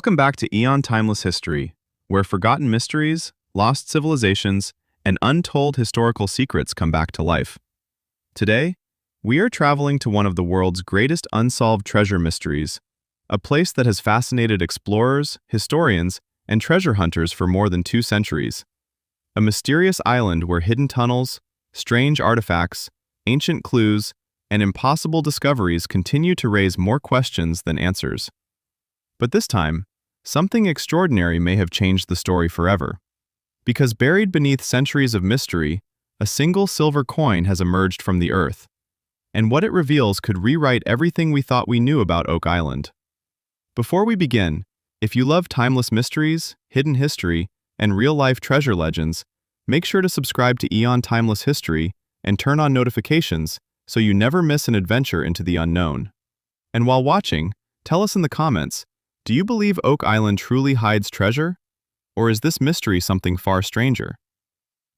Welcome back to Aeon Timeless History, where forgotten mysteries, lost civilizations, and untold historical secrets come back to life. Today, we are traveling to one of the world's greatest unsolved treasure mysteries, a place that has fascinated explorers, historians, and treasure hunters for more than 2 centuries. A mysterious island where hidden tunnels, strange artifacts, ancient clues, and impossible discoveries continue to raise more questions than answers. But this time, something extraordinary may have changed the story forever. Because buried beneath centuries of mystery, a single silver coin has emerged from the earth. And what it reveals could rewrite everything we thought we knew about Oak Island. Before we begin, if you love timeless mysteries, hidden history, and real-life treasure legends, make sure to subscribe to Aeon Timeless History and turn on notifications so you never miss an adventure into the unknown. And while watching, tell us in the comments, do you believe Oak Island truly hides treasure? Or is this mystery something far stranger?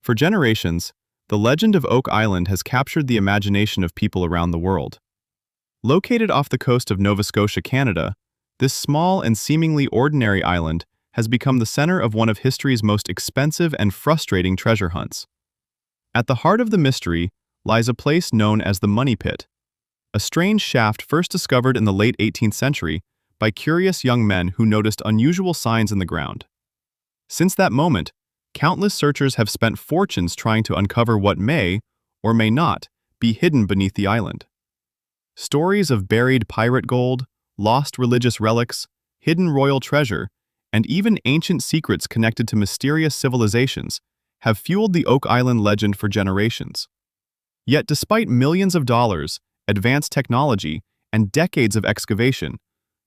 For generations, the legend of Oak Island has captured the imagination of people around the world. Located off the coast of Nova Scotia, Canada, this small and seemingly ordinary island has become the center of one of history's most expensive and frustrating treasure hunts. At the heart of the mystery lies a place known as the Money Pit, a strange shaft first discovered in the late 18th century by curious young men who noticed unusual signs in the ground. Since that moment, countless searchers have spent fortunes trying to uncover what may, or may not, be hidden beneath the island. Stories of buried pirate gold, lost religious relics, hidden royal treasure, and even ancient secrets connected to mysterious civilizations have fueled the Oak Island legend for generations. Yet despite millions of dollars, advanced technology, and decades of excavation,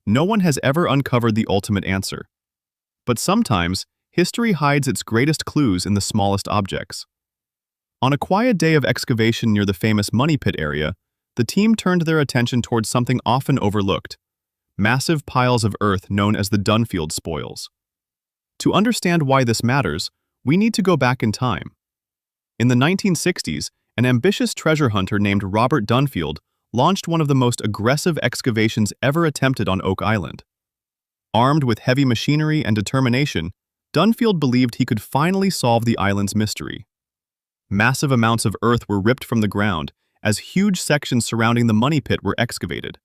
no one has ever uncovered the ultimate answer. But sometimes, history hides its greatest clues in the smallest objects. On a quiet day of excavation near the famous Money Pit area, the team turned their attention towards something often overlooked: massive piles of earth known as the Dunfield spoils. To understand why this matters, we need to go back in time. In the 1960s, an ambitious treasure hunter named Robert Dunfield launched one of the most aggressive excavations ever attempted on Oak Island. Armed with heavy machinery and determination, Dunfield believed he could finally solve the island's mystery. Massive amounts of earth were ripped from the ground as huge sections surrounding the Money Pit were excavated.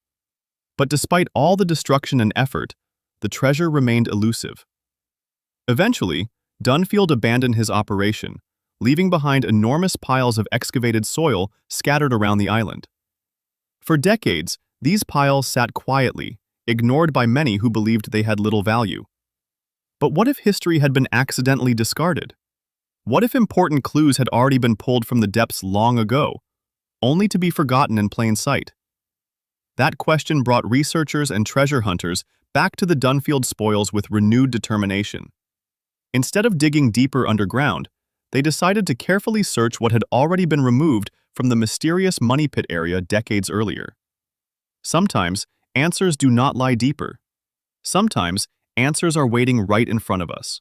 But despite all the destruction and effort, the treasure remained elusive. Eventually, Dunfield abandoned his operation, leaving behind enormous piles of excavated soil scattered around the island. For decades, these piles sat quietly, ignored by many who believed they had little value. But what if history had been accidentally discarded? What if important clues had already been pulled from the depths long ago, only to be forgotten in plain sight? That question brought researchers and treasure hunters back to the Dunfield spoils with renewed determination. Instead of digging deeper underground, they decided to carefully search what had already been removed from the mysterious Money Pit area decades earlier. Sometimes, answers do not lie deeper. Sometimes, answers are waiting right in front of us.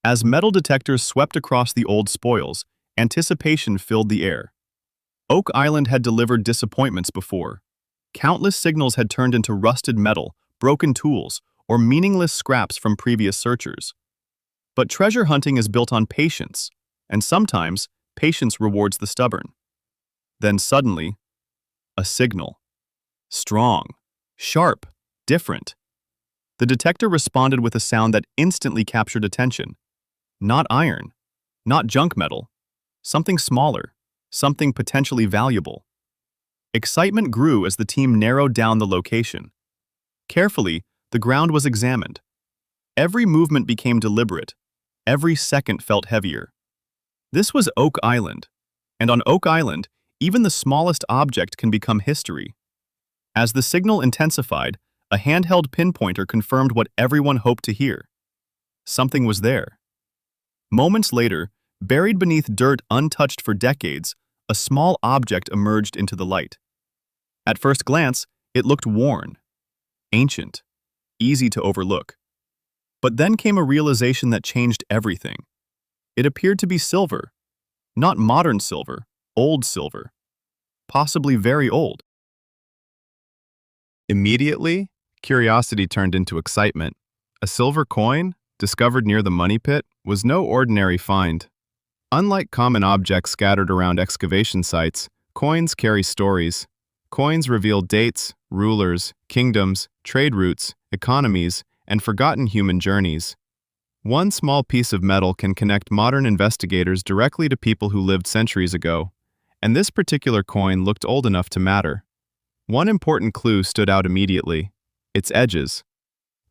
As metal detectors swept across the old spoils, anticipation filled the air. Oak Island had delivered disappointments before. Countless signals had turned into rusted metal, broken tools, or meaningless scraps from previous searchers. But treasure hunting is built on patience, and sometimes, patience rewards the stubborn. Then suddenly, a signal. Strong, sharp, different. The detector responded with a sound that instantly captured attention. Not iron, not junk metal. Something smaller, something potentially valuable. Excitement grew as the team narrowed down the location. Carefully, the ground was examined. Every movement became deliberate. Every second felt heavier. This was Oak Island, and on Oak Island, even the smallest object can become history. As the signal intensified, a handheld pinpointer confirmed what everyone hoped to hear. Something was there. Moments later, buried beneath dirt untouched for decades, a small object emerged into the light. At first glance, it looked worn, ancient, easy to overlook. But then came a realization that changed everything. It appeared to be silver. Not modern silver, old silver. Possibly very old. Immediately, curiosity turned into excitement. A silver coin, discovered near the money pit, was no ordinary find. Unlike common objects scattered around excavation sites, coins carry stories. Coins reveal dates, rulers, kingdoms, trade routes, economies, and forgotten human journeys. One small piece of metal can connect modern investigators directly to people who lived centuries ago, and this particular coin looked old enough to matter. One important clue stood out immediately: its edges.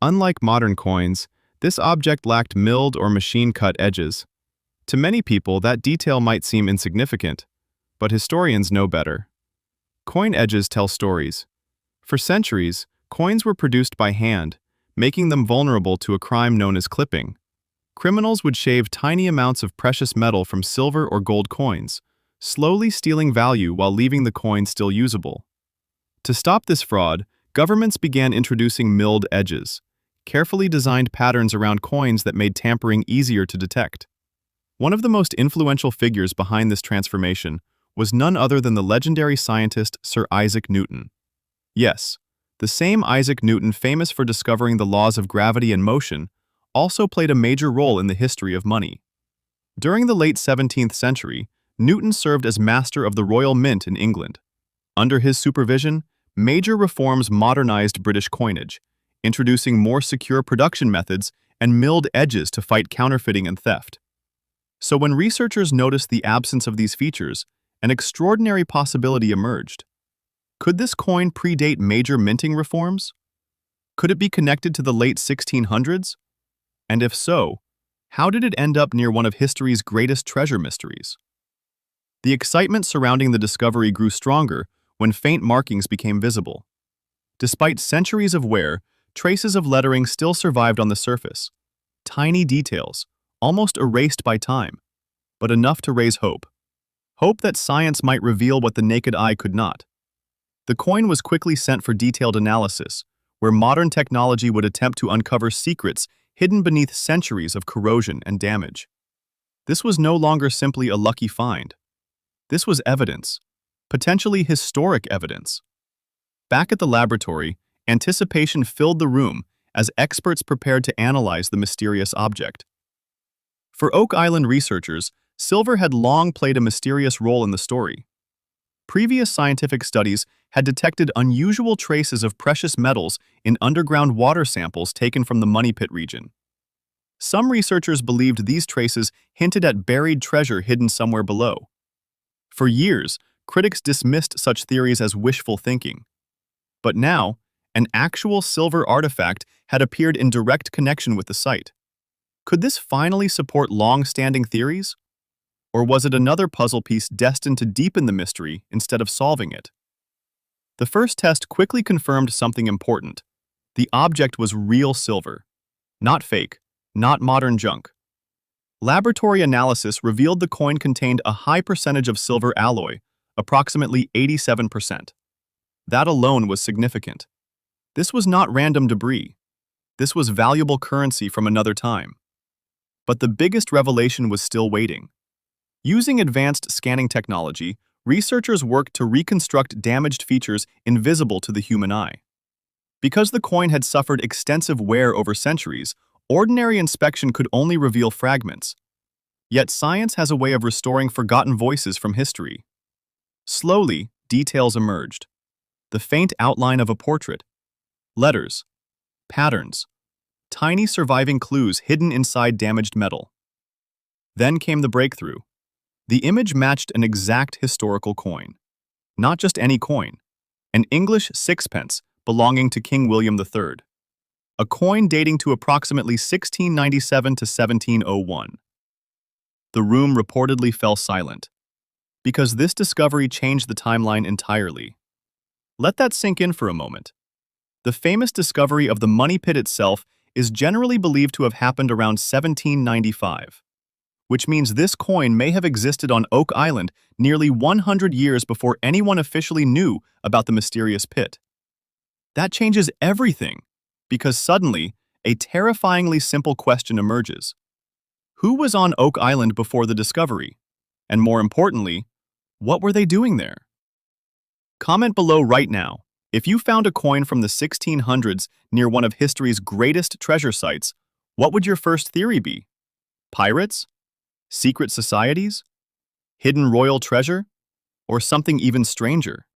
Unlike modern coins, this object lacked milled or machine-cut edges. To many people, that detail might seem insignificant, but historians know better. Coin edges tell stories. For centuries, coins were produced by hand, making them vulnerable to a crime known as clipping. Criminals would shave tiny amounts of precious metal from silver or gold coins, slowly stealing value while leaving the coin still usable. To stop this fraud, governments began introducing milled edges, carefully designed patterns around coins that made tampering easier to detect. One of the most influential figures behind this transformation was none other than the legendary scientist Sir Isaac Newton. Yes, the same Isaac Newton famous for discovering the laws of gravity and motion also played a major role in the history of money. During the late 17th century, Newton served as master of the Royal Mint in England. Under his supervision, major reforms modernized British coinage, introducing more secure production methods and milled edges to fight counterfeiting and theft. So when researchers noticed the absence of these features, an extraordinary possibility emerged. Could this coin predate major minting reforms? Could it be connected to the late 1600s? And if so, how did it end up near one of history's greatest treasure mysteries? The excitement surrounding the discovery grew stronger when faint markings became visible. Despite centuries of wear, traces of lettering still survived on the surface. Tiny details, almost erased by time, but enough to raise hope. Hope that science might reveal what the naked eye could not. The coin was quickly sent for detailed analysis, where modern technology would attempt to uncover secrets hidden beneath centuries of corrosion and damage. This was no longer simply a lucky find. This was evidence, potentially historic evidence. Back at the laboratory, anticipation filled the room as experts prepared to analyze the mysterious object. For Oak Island researchers, silver had long played a mysterious role in the story. Previous scientific studies had detected unusual traces of precious metals in underground water samples taken from the Money Pit region. Some researchers believed these traces hinted at buried treasure hidden somewhere below. For years, critics dismissed such theories as wishful thinking. But now, an actual silver artifact had appeared in direct connection with the site. Could this finally support long-standing theories? Or was it another puzzle piece destined to deepen the mystery instead of solving it? The first test quickly confirmed something important. The object was real silver. Not fake, not modern junk. Laboratory analysis revealed the coin contained a high percentage of silver alloy, approximately 87%. That alone was significant. This was not random debris. This was valuable currency from another time. But the biggest revelation was still waiting. Using advanced scanning technology, researchers worked to reconstruct damaged features invisible to the human eye. Because the coin had suffered extensive wear over centuries, ordinary inspection could only reveal fragments. Yet science has a way of restoring forgotten voices from history. Slowly, details emerged. The faint outline of a portrait, letters, patterns, tiny surviving clues hidden inside damaged metal. Then came the breakthrough. The image matched an exact historical coin. Not just any coin, an English sixpence belonging to King William III. A coin dating to approximately 1697 to 1701. The room reportedly fell silent, because this discovery changed the timeline entirely. Let that sink in for a moment. The famous discovery of the Money Pit itself is generally believed to have happened around 1795. Which means this coin may have existed on Oak Island nearly 100 years before anyone officially knew about the mysterious pit. That changes everything, because suddenly, a terrifyingly simple question emerges. Who was on Oak Island before the discovery? And more importantly, what were they doing there? Comment below right now. If you found a coin from the 1600s near one of history's greatest treasure sites, what would your first theory be? Pirates? Secret societies? Hidden royal treasure? Or something even stranger?